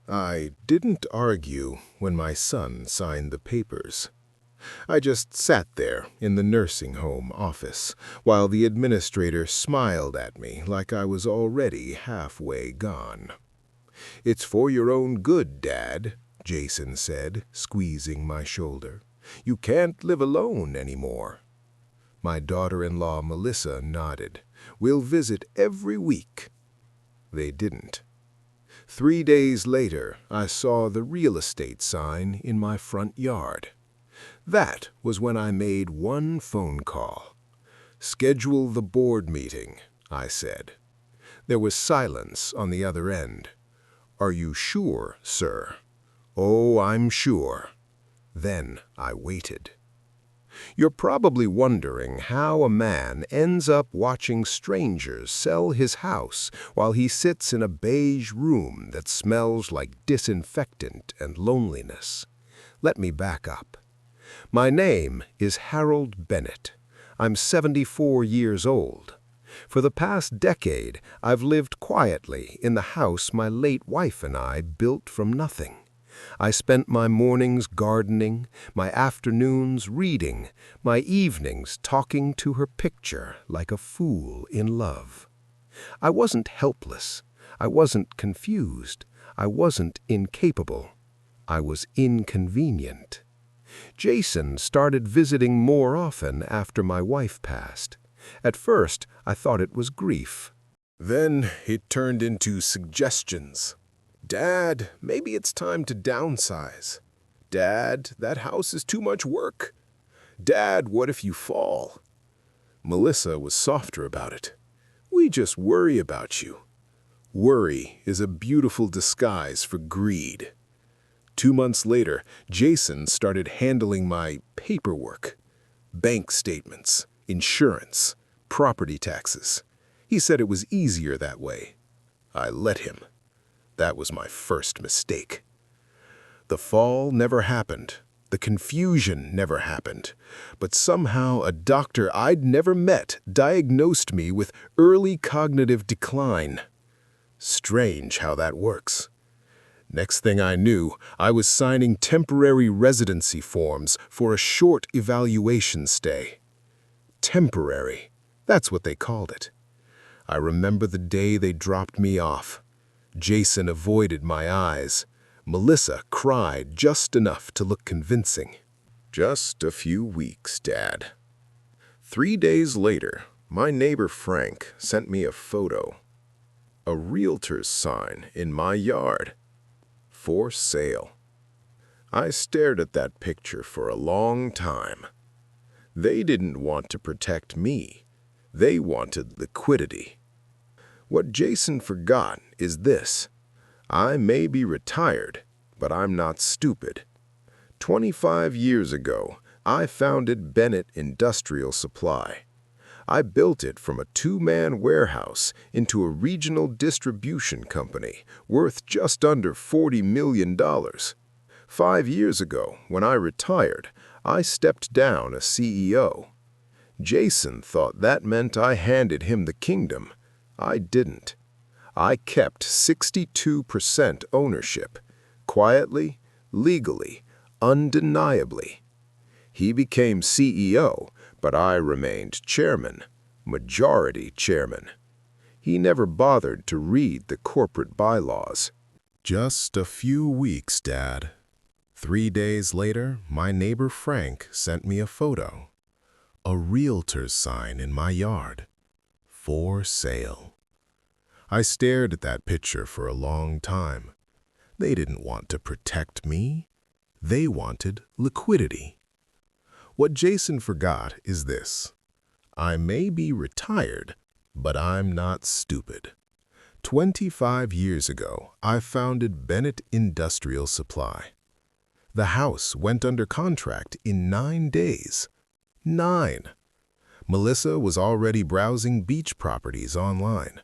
I didn't argue when my son signed the papers. I just sat there in the nursing home office while the administrator smiled at me like I was already halfway gone. "It's for your own good, Dad," Jason said, squeezing my shoulder. "You can't live alone anymore." My daughter-in-law Melissa nodded. "We'll visit every week." They didn't. 3 days later, I saw the real estate sign in my front yard. That was when I made one phone call. "Schedule the board meeting," I said. There was silence on the other end. "Are you sure, sir?" "Oh, I'm sure." Then I waited. You're probably wondering how a man ends up watching strangers sell his house while he sits in a beige room that smells like disinfectant and loneliness. Let me back up. My name is Harold Bennett. I'm 74 years old. For the past decade, I've lived quietly in the house my late wife and I built from nothing. I spent my mornings gardening, my afternoons reading, my evenings talking to her picture like a fool in love. I wasn't helpless. I wasn't confused. I wasn't incapable. I was inconvenient. Jason started visiting more often after my wife passed. At first, I thought it was grief. Then it turned into suggestions. "Dad, maybe it's time to downsize." "Dad, that house is too much work." "Dad, what if you fall?" Melissa was softer about it. "We just worry about you." Worry is a beautiful disguise for greed. 2 months later, Jason started handling my paperwork. Bank statements, insurance, property taxes. He said it was easier that way. I let him. That was my first mistake. The fall never happened. The confusion never happened. But somehow a doctor I'd never met diagnosed me with early cognitive decline. Strange how that works. Next thing I knew, I was signing temporary residency forms for a short evaluation stay. Temporary. That's what they called it. I remember the day they dropped me off. Jason avoided my eyes. Melissa cried just enough to look convincing. "Just a few weeks, Dad." 3 days later, my neighbor Frank sent me a photo. A realtor's sign in my yard. "For sale." I stared at that picture for a long time. They didn't want to protect me. They wanted liquidity. What Jason forgot is this. I may be retired, but I'm not stupid. 25 years ago, I founded Bennett Industrial Supply. I built it from a 2-man warehouse into a regional distribution company worth just under $40 million. 5 years ago, when I retired, I stepped down as CEO. Jason thought that meant I handed him the kingdom. I didn't. I kept 62% ownership, quietly, legally, undeniably. He became CEO, but I remained chairman, majority chairman. He never bothered to read the corporate bylaws. Just a few weeks, Dad. 3 days later, my neighbor Frank sent me a photo. A realtor's sign in my yard. For sale. I stared at that picture for a long time. They didn't want to protect me. They wanted liquidity. What Jason forgot is this. I may be retired, but I'm not stupid. 25 years ago, I founded Bennett Industrial Supply. The house went under contract in 9 days. 9. Melissa was already browsing beach properties online.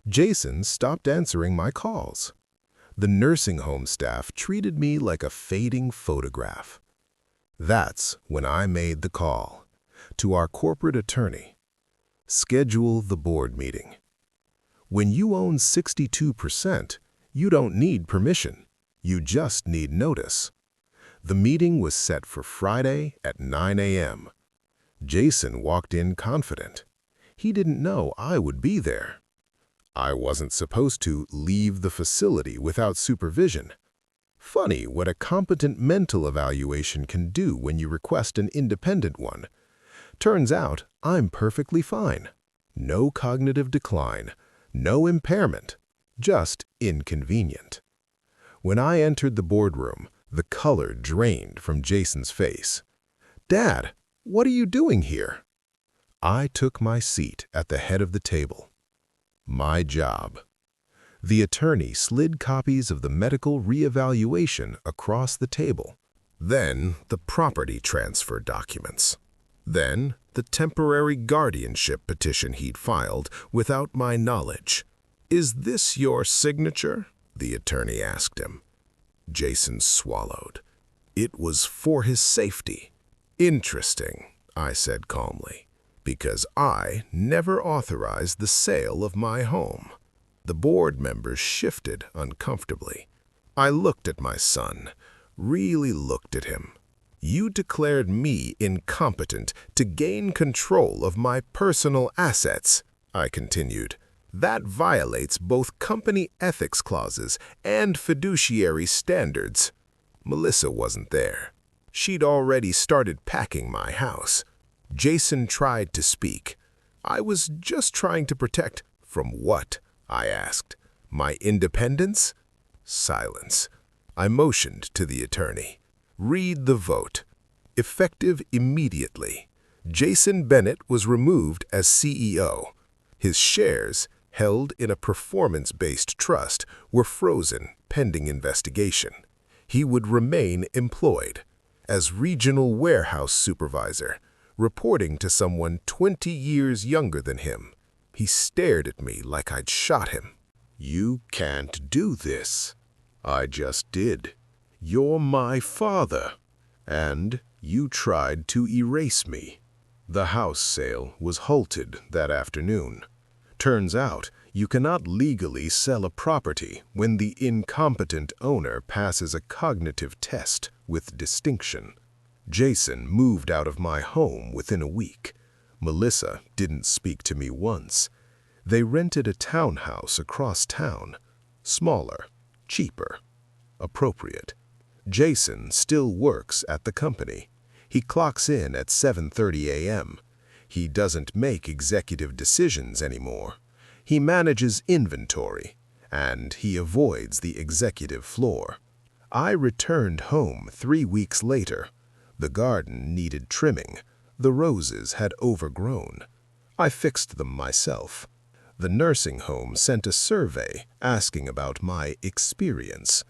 Jason stopped answering my calls. The nursing home staff treated me like a fading photograph. That's when I made the call to our corporate attorney. Schedule the board meeting. When you own 62%, you don't need permission. You just need notice. The meeting was set for Friday at 9 a.m. Jason walked in confident. He didn't know I would be there. I wasn't supposed to leave the facility without supervision. Funny what a competent mental evaluation can do when you request an independent one. Turns out I'm perfectly fine. No cognitive decline, no impairment, just inconvenient. When I entered the boardroom, the color drained from Jason's face. "Dad, what are you doing here?" I took my seat at the head of the table. My job. The attorney slid copies of the medical reevaluation across the table. Then the property transfer documents. Then the temporary guardianship petition he'd filed without my knowledge. "Is this your signature?" the attorney asked him. Jason swallowed. It was for his safety. "Interesting," I said calmly, "because I never authorized the sale of my home." The board members shifted uncomfortably. I looked at my son, really looked at him. "You declared me incompetent to gain control of my personal assets," I continued. "That violates both company ethics clauses and fiduciary standards." Melissa wasn't there. She'd already started packing my house. Jason tried to speak. "I was just trying to protect—" "From what?" I asked. "My independence?" Silence. I motioned to the attorney. "Read the vote." Effective immediately, Jason Bennett was removed as CEO. His shares, held in a performance-based trust, were frozen pending investigation. He would remain employed as regional warehouse supervisor, reporting to someone 20 years younger than him. He stared at me like I'd shot him. "You can't do this." "I just did. You're my father. And you tried to erase me." The house sale was halted that afternoon. Turns out you cannot legally sell a property when the incompetent owner passes a cognitive test with distinction. Jason moved out of my home within a week. Melissa didn't speak to me once. They rented a townhouse across town. Smaller, cheaper, appropriate. Jason still works at the company. He clocks in at 7:30 a.m. He doesn't make executive decisions anymore. He manages inventory, and he avoids the executive floor. I returned home 3 weeks later. The garden needed trimming. The roses had overgrown. I fixed them myself. The nursing home sent a survey asking about my experience.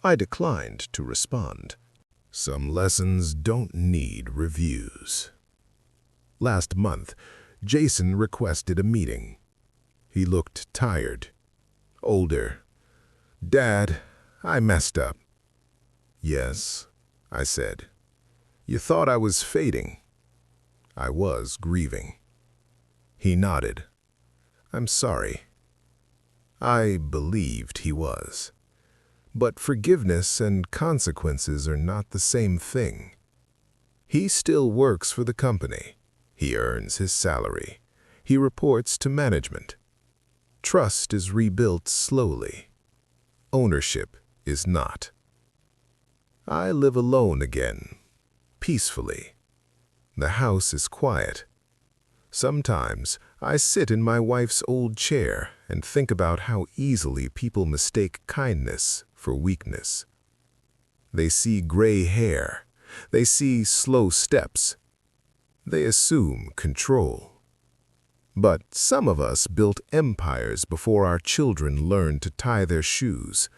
I declined to respond. Some lessons don't need reviews. Last month, Jason requested a meeting. He looked tired, older. "Dad, I messed up." "Yes," I said. "You thought I was fading." I was grieving. He nodded. "I'm sorry." I believed he was. But forgiveness and consequences are not the same thing. He still works for the company. He earns his salary. He reports to management. Trust is rebuilt slowly. Ownership is not. I live alone again, peacefully. The house is quiet. Sometimes I sit in my wife's old chair and think about how easily people mistake kindness for weakness. They see gray hair. They see slow steps. They assume control. But some of us built empires before our children learned to tie their shoes,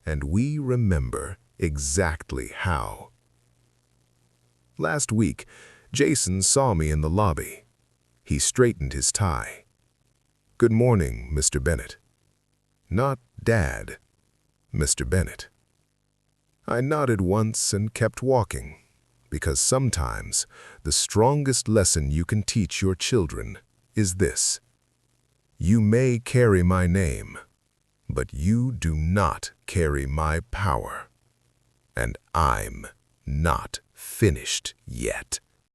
and we remember exactly how. Last week, Jason saw me in the lobby. He straightened his tie. "Good morning, Mr. Bennett." Not Dad, Mr. Bennett. I nodded once and kept walking, because sometimes the strongest lesson you can teach your children is this: you may carry my name, but you do not carry my power. And I'm not finished yet.